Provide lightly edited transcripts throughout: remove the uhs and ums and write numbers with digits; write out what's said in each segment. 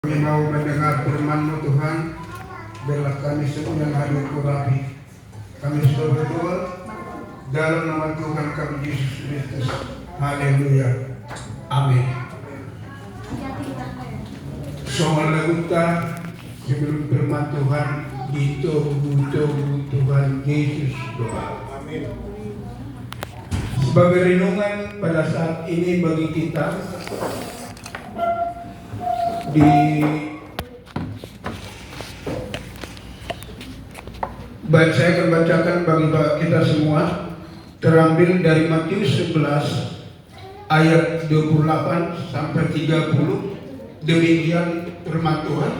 Kami mau mendengar firman-Mu Tuhan. Biarlah kami semua yang hadir kembali. Kami sudah berdoa dalam nama Tuhan kami Yesus Kristus. Haleluya. Amin. Soal laguta sebelum firman Tuhan ditogu Tuhan Yesus doa. Amin. Sebagai renungan pada saat ini bagi kita saya akan bacakan bagi kita semua, terambil dari Matius 11 ayat 28 sampai 30. Demikian firman Tuhan.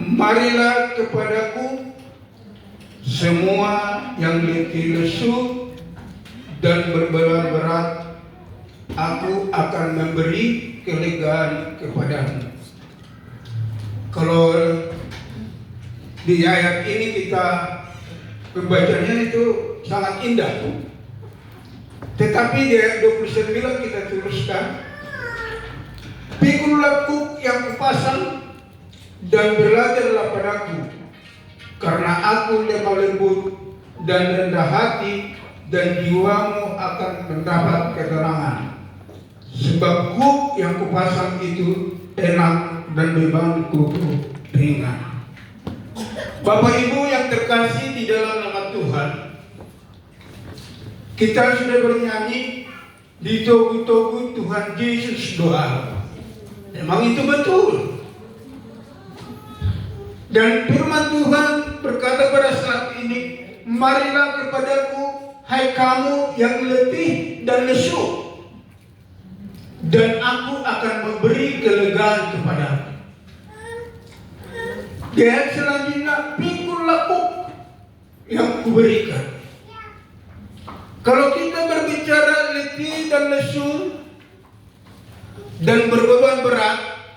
Marilah kepadaku semua yang letih lesu dan berbeban berat, aku akan memberi kelegaan kepadamu. Kalau di ayat ini kita pembacanya itu sangat indah, tetapi di ayat 29 kita tuliskan, pikulah kuk yang kupasang dan belajarlah padaku, karena aku lemah lembut dan rendah hati, dan jiwamu akan mendapat ketenangan. Sebab kuk yang kupasang itu enak dan bebanku ringan. Bapak Ibu yang terkasih di dalam nama Tuhan, kita sudah bernyanyi ditogu Tuhan Yesus doa. Memang itu betul. Dan firman Tuhan berkata pada saat ini, marilah kepadaku hai kamu yang letih dan lesu, dan aku akan memberi kelegaan kepadamu. Di ayat selanjutnya, pikulah kuk yang kuberikan. Kalau kita berbicara letih dan lesu dan berbeban berat,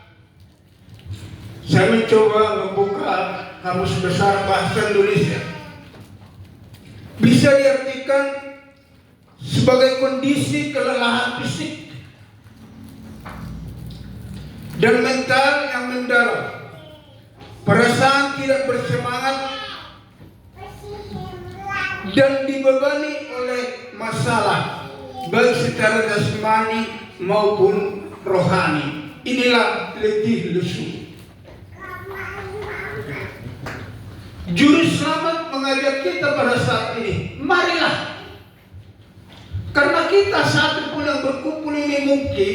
saya mencoba membuka kamus besar bahasa Indonesia. Bisa diartikan sebagai kondisi kelelahan fisik dan mental yang mendalam, perasaan tidak bersemangat, dan dibebani oleh masalah baik secara jasmani maupun rohani. Inilah letih lesu. Juru selamat mengajak kita pada saat ini, marilah. Karena kita satu pun yang berkumpul ini mungkin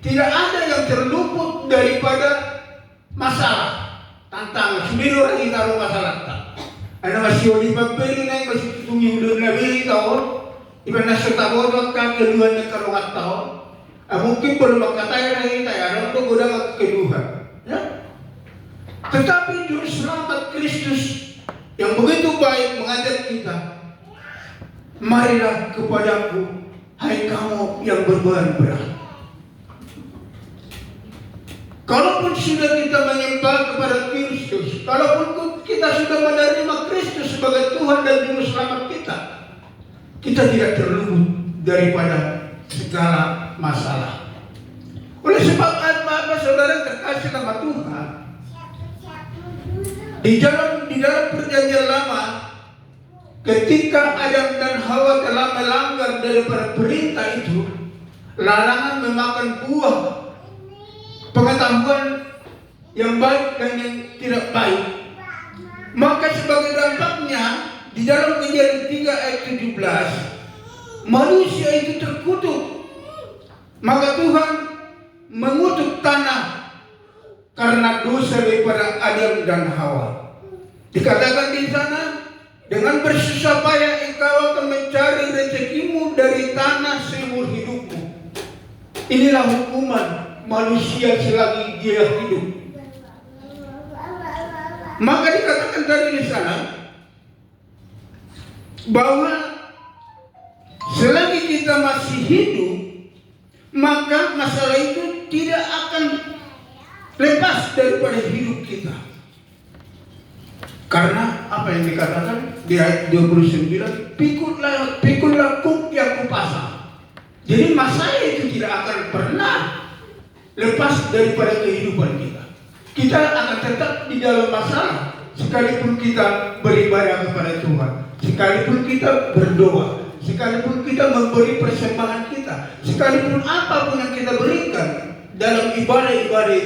tidak ada yang terluput daripada masalah, tantangan. Sembilan orang kita ada masalah. Ada masih oleh beri naik masih tunggu udah nabi tahun. Iban nasi tabor maka kedua nak kerungat tahun. Mungkin belum kata yang kita ada untuk godang kedua. Ya. Tetapi juru selamat Kristus yang begitu baik mengajak kita, marilah kepadaku hai kamu yang berbeban berat. Kalaupun sudah kita menyembah kepada Kristus, kalaupun kita sudah menerima Kristus sebagai Tuhan dan Juru Selamat kita tidak terluput daripada segala masalah. Oleh sebab apa saudara terkasih nama Tuhan, di dalam perjanjian lama, ketika Adam dan Hawa telah melanggar daripada perintah itu, larangan memakan buah pengetahuan yang baik dan yang tidak baik, maka sebagai dampaknya di dalam Kejadian 3 ayat 17, manusia itu terkutuk. Maka Tuhan mengutuk tanah karena dosa daripada Adam dan Hawa. Dikatakan di sana, dengan bersusah payah engkau akan mencari rezekimu dari tanah seumur hidupmu. Inilah hukuman manusia selagi dia hidup. Maka dikatakan tadi di sana bahwa selagi kita masih hidup, maka masalah itu tidak akan lepas daripada hidup kita. Karena apa yang dikatakan di ayat 29, pikulah kuk yang kupasang. Jadi masalah itu tidak akan pernah lepas daripada kehidupan kita. Kita akan tetap di dalam masalah, sekalipun kita beribadah kepada Tuhan, sekalipun kita berdoa, sekalipun kita memberi persembahan kita, sekalipun apapun yang kita berikan dalam ibadah-ibadah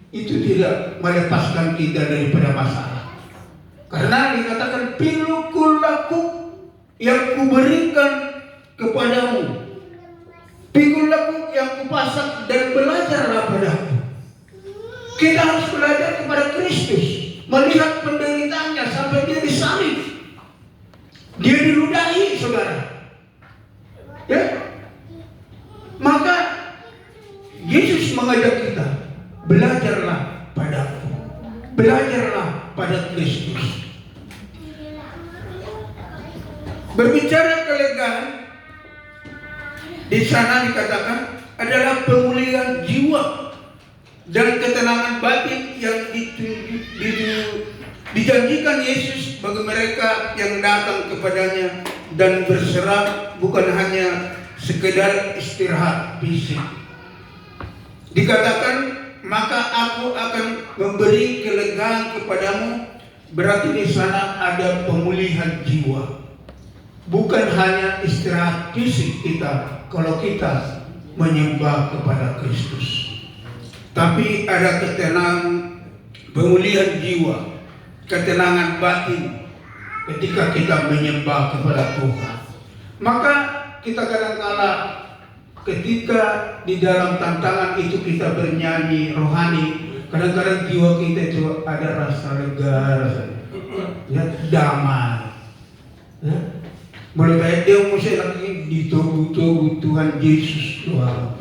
itu tidak melepaskan kita daripada masalah. Karena dikatakan pilukul laku yang kuberikan kepadamu, pikul laku yang kupasang dan belajarlah padaku. Kita harus belajar kepada Kristus, melihat penderitaannya sampai dia disalib, dia diludahi, saudara. Ya, maka Yesus mengajak kita, belajarlah padaku, belajarlah pada Kristus. Berbicara kelegaan, di sana dikatakan adalah pemulihan jiwa dan ketenangan batin yang dijanjikan Yesus bagi mereka yang datang kepadanya dan berserah, bukan hanya sekedar istirahat fisik. Dikatakan, maka aku akan memberi kelegaan kepadamu. Berarti di sana ada pemulihan jiwa. Bukan hanya istirahat fisik kita kalau kita menyembah kepada Kristus, tapi ada ketenangan, pemulihan jiwa, ketenangan batin ketika kita menyembah kepada Tuhan. Maka kita kadang-kala ketika di dalam tantangan itu kita bernyanyi rohani, kadang-kadang jiwa kita itu ada rasa lega, ya, damai. Ya. Mulai dari dia mesti lagi ditubuh Tuhan Yesus Tuhan.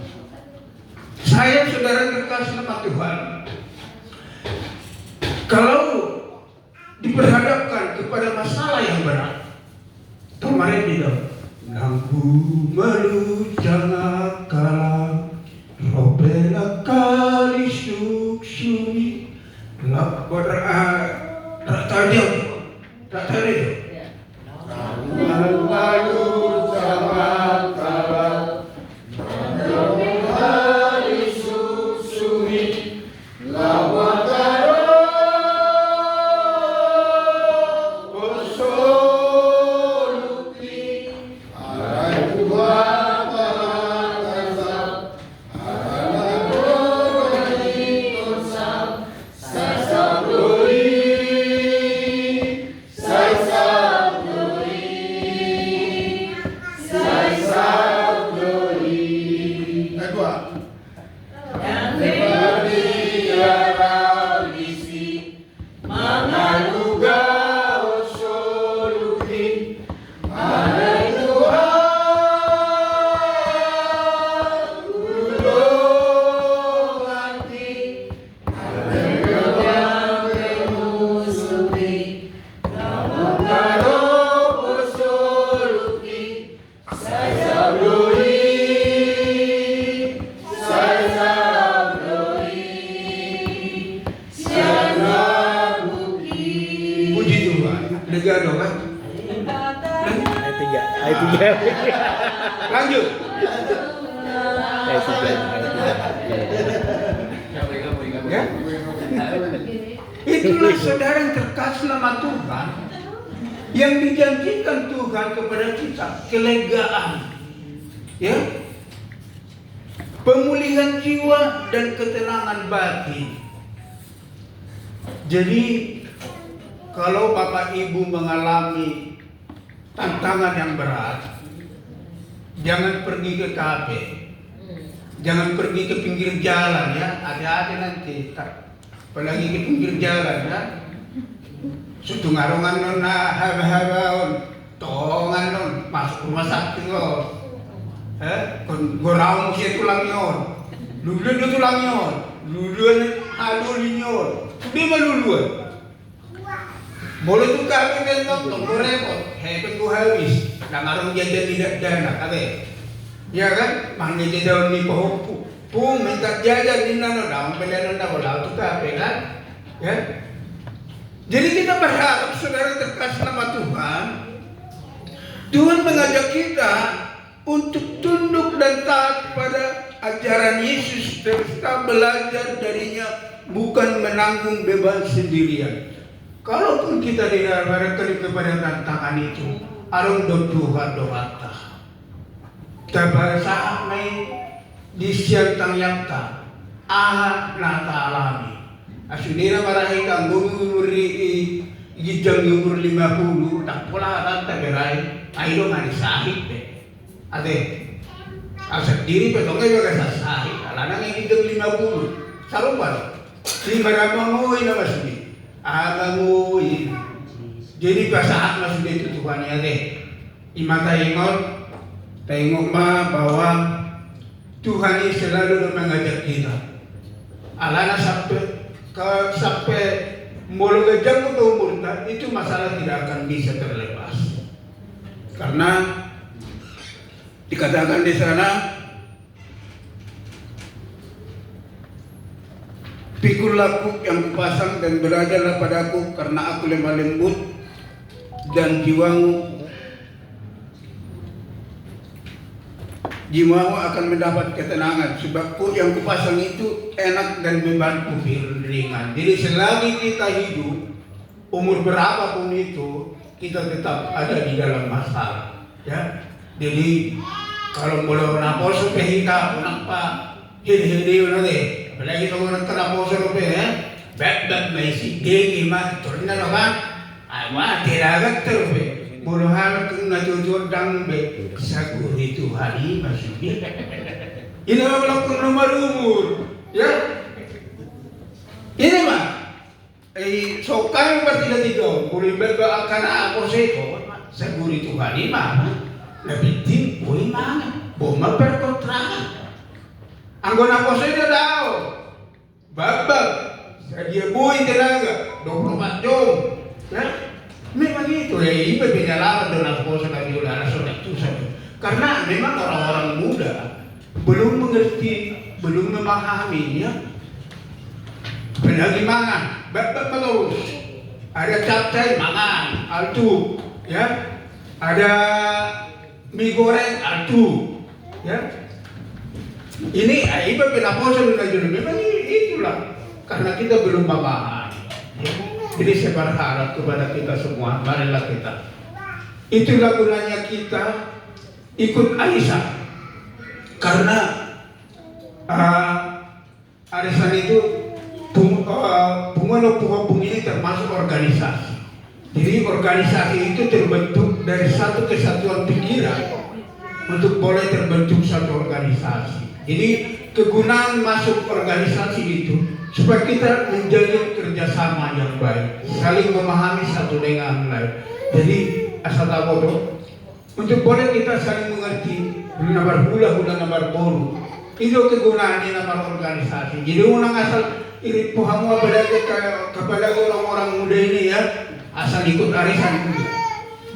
Saya saudara terkasih sama Tuhan, kalau diperhadapkan kepada masalah yang berat, kemarin di dalam nangku malu jangan kalah, robela kali suksuni, lapor tak tadi. Malu jangan kalah, lanjut. Ya? Itulah saudara yang terkasih nama Tuhan, yang dijanjikan Tuhan kepada kita, kelegaan, ya, pemulihan jiwa dan ketenangan batin. Jadi kalau Bapak Ibu mengalami tantangan yang berat, jangan pergi ke kafe, jangan pergi ke pinggir jalan, ya, hati-hati nanti, apalagi ke pinggir jalan, ya, sutungarungan non, haba-habaon, tongan non, masuk rumah sakit non, gorau musia tulang yon, lulu tulang yon, lulu adul yon, di maluluan. Boleh tukar ke nonton, repot, hebat ku habis, dan orang jajan tidak dana, kate, ya kan? Manggil jajan ni pahupu, pun minta jajan di nano, daun pilihan nanda bola tukar, kan? Ya. Jadi kita berharap saudara terkasih nama Tuhan, Tuhan mengajak kita untuk tunduk dan taat pada ajaran Yesus serta belajar darinya, bukan menanggung beban sendirian. Kalaupun kita diberikan kepada tantangan itu, arung do Tuhan doata. Tabasa may di siyang yanta, nata alami. Asudira marahil ang gumuri gijang umur 50, tak pula tanta beray, ayo nga ni sahit Ate, asal diri pa itong kayo kasasahit, ala nang gijang 50, sarupal. Si maramangoy na masudi. Amangoy. Jadi pasahat masudi itu Tuhan ya deh. Imata tengok bahwa Tuhan ini selalu mengajak kita. Alana sampai mulu gejang atau umur itu masalah tidak akan bisa terlepas. Karena dikatakan di sana, pikul laku yang kupasang dan belajarlah padaku, karena aku lemah lembut dan jiwamu akan mendapat ketenangan, sebab kuk yang kupasang itu enak dan bebanku ringan. Jadi selagi kita hidup, umur berapapun itu, kita tetap ada di dalam masalah. Ya, jadi kalau boleh orang poso kita, orang pak hidi nanti, apalagi kalau orang kena poso ya, bet masih gigi mah, turun na kan, mah tiragat terus. Muluhan kung natutod ang sa itu hari masih ini lang kung lumarumur ya ini mah so kayo ba sila dito muli ba akan ako sa itu hari mah lebih timpoy mah boma perkontrakan ang guna ko sa ito daw babag sa dia buhay talaga 24 jom ya. Memang itu ya, ibu pengalaman dengan poso kami udah sudah karena memang orang-orang muda belum mengerti, belum memahaminya. Lagi mangan, bapak terus. Ada capcay mangan, altu, ya. Ada mie goreng altu, ya. Ini ibu poso dengan memang itulah karena kita belum memahami. Ya. Jadi saya berharap kepada kita semua, marilah kita. Itulah gunanya kita ikut Aisyah. Karena arisan itu pengelompok ini termasuk organisasi. Jadi organisasi itu terbentuk dari satu kesatuan pikiran untuk boleh terbentuk satu organisasi. Jadi kegunaan masuk organisasi itu supaya kita menjalin kerjasama yang baik, saling memahami satu dengan lain. Jadi asal tahu untuk boleh kita saling mengerti nomor nomor boru. Itu kegunaan nomor organisasi. Jadi orang asal iri puhamu kepada orang-orang muda ini ya, asal ikut arisan itu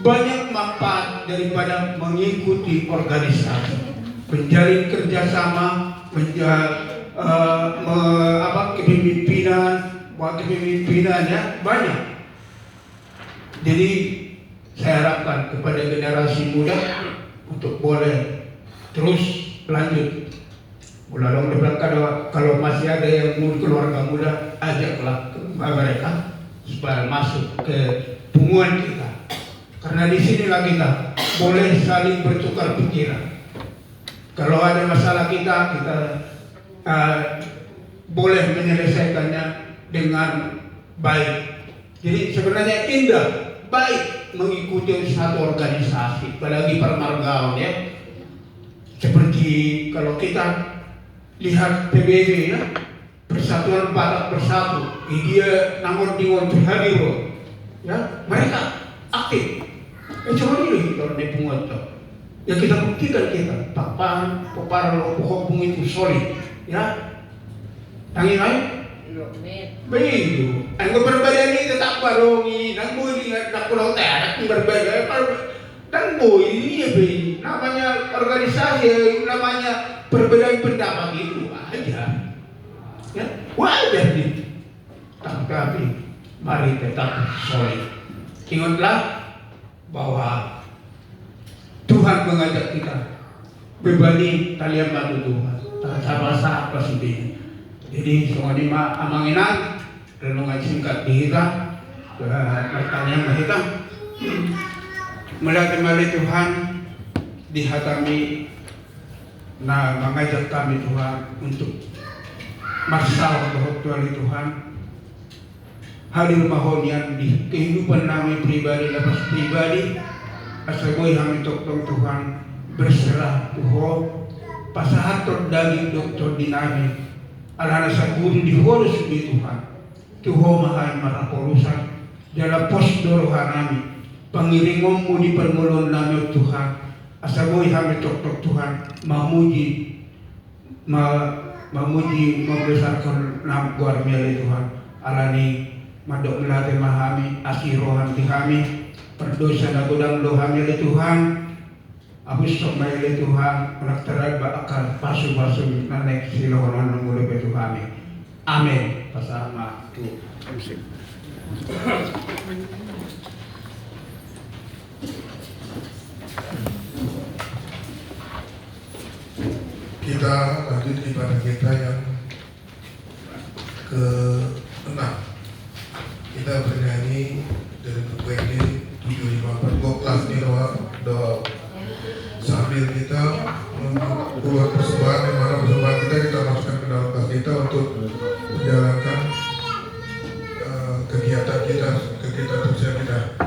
banyak manfaat daripada mengikuti organisasi, menjalin kerjasama, kepemimpinannya banyak. Jadi saya harapkan kepada generasi muda untuk boleh terus lanjut. Ulang kalau masih ada yang keluarga muda, ajaklah mereka supaya masuk ke punguan kita. Karena di sinilah kita boleh saling bertukar pikiran. Kalau ada masalah kita boleh menyelesaikannya dengan baik. Jadi sebenarnya indah, baik mengikuti satu organisasi, apalagi permargaun ya. Seperti kalau kita lihat PBB ya, Persatuan Batak Bersatu, dia nomor di hadir ya, mereka aktif. Coba dulu kalau di pungut ya kita buktikan kita papan popar pokok itu solid ya. Tangi lain begitu. Ang berbeda ini tetap barongi, nang boleh nak pulau terak berbeda. Dan boy ini ya namanya organisasi, namanya perbedaan pendapat itu aja. Ya, wajar nih. Tapi mari tetap solid. Ingatlah bahwa Tuhan mengajak kita pribadi kalian bantu Tuhan. Terasa apa sih? Jadi semua di amanginan renungan singkat dihita pertanyaan dihita melalui Tuhan dihatami na mengajak kami Tuhan untuk masalah bahwa Tuhan hadir mahonian di kehidupan kami pribadi lepas pribadi asaboy kami tokong Tuhan berserah Tuhan pasahator daging doktor dinami alana sa guru di holos di Tuhan Tuhan mahal maraporusan dalam pos dorohan kami pangiringom mo di permulon namin Tuhan asaboy kami tokong Tuhan mamuji membesarkan nama guarmiali Tuhan alani madok melatih mahami asirohan di kami perdosa na godang lohami oleh Tuhan abus sok may oleh Tuhan menaktaran bakal pasu-pasu nanek silawanan ng mulai Tuhan amin pasama tu kita lanjut ibadah kita yang ke-6. Kita bernyanyi dari buku ini 754 Goklas di doa sambil kita membuat persembahan di mana persembahan kita masukkan ke dalam kas kita untuk menjalankan kegiatan kita sosial kita.